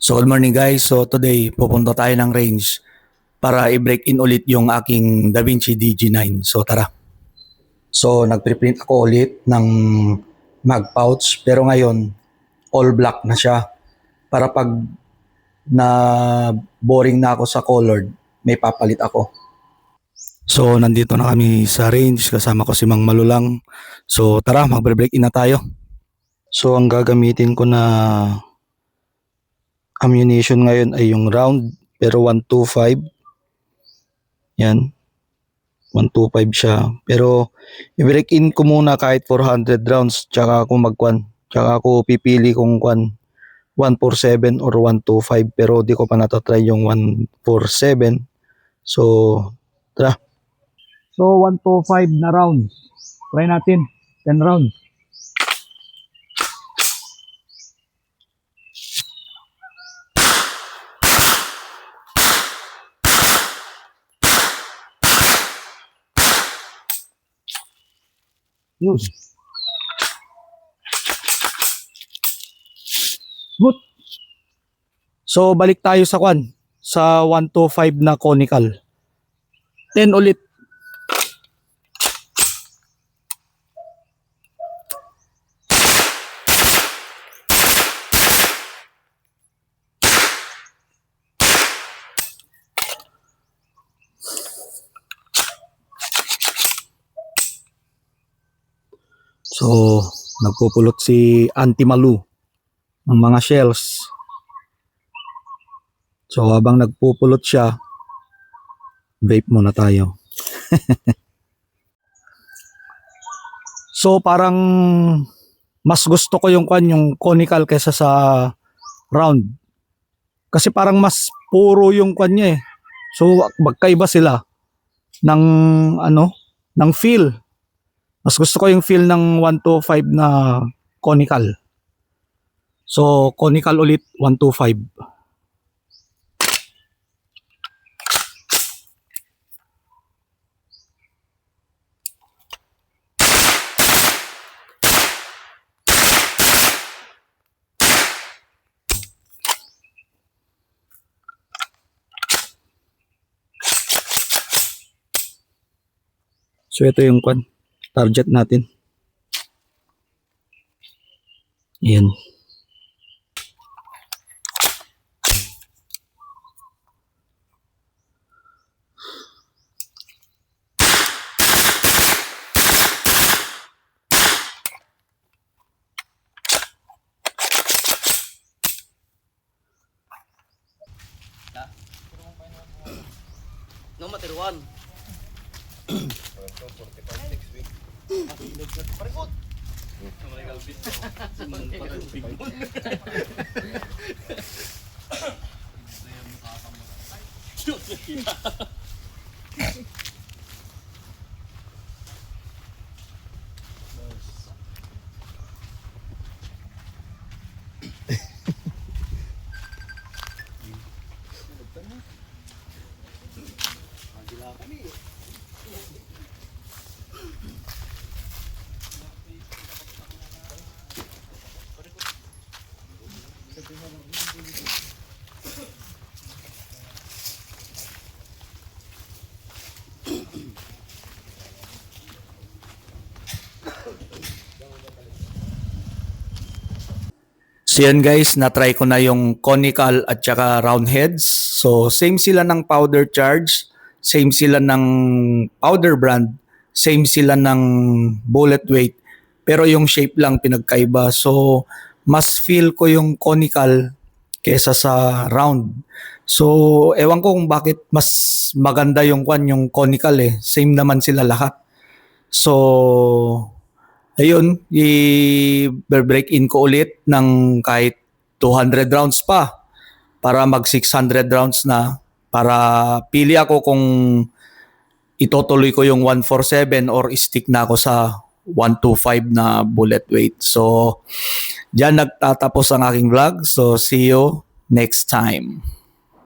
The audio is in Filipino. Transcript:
So good morning guys. So today pupunta tayo ng range para i-break in ulit yung aking DaVinci DG9. So tara. So nag-preprint ako ulit ng mag pouch pero ngayon all black na siya para pag na boring na ako sa colored may papalit ako. So nandito na kami sa range kasama ko si Mang Malulang. So tara mag-break in na tayo. So ang gagamitin ko na ammunition ngayon ay yung round pero 125. Yan. 125 siya. Pero i-break in ko muna kahit 400 rounds tsaka ako magkwan. Tsaka ako pipili kung kwan 147 or 125 pero di ko pa natatry yung 147. So tara. So 125 na rounds. Try natin 10 rounds. Yun. Good. So balik tayo sa kwan sa 125 na conical. 10 ulit. So, nagpupulot si Auntie Malu ng mga shells. So, habang nagpupulot siya, vape muna tayo. So, parang mas gusto ko yung conical kaysa sa round. Kasi parang mas puro yung kwan niya eh. So, magkaiba sila ng ng feel. Mas gusto ko yung feel ng 125 na conical. So, conical ulit 125. So, ito yung target natin. Ayan. No matter one. So yan guys, na-try ko na yung conical at saka round heads. So same sila ng powder charge, same sila ng powder brand, same sila ng bullet weight. Pero yung shape lang pinagkaiba. So mas feel ko yung conical kesa sa round. So ewan ko kung bakit mas maganda yung yung conical eh. Same naman sila lahat. So ayun, i-break in ko ulit ng kahit 200 rounds pa para mag 600 rounds na para pili ako kung itutuloy ko yung 147 or stick na ako sa 125 na bullet weight. So, diyan nagtatapos ang aking vlog. So, see you next time.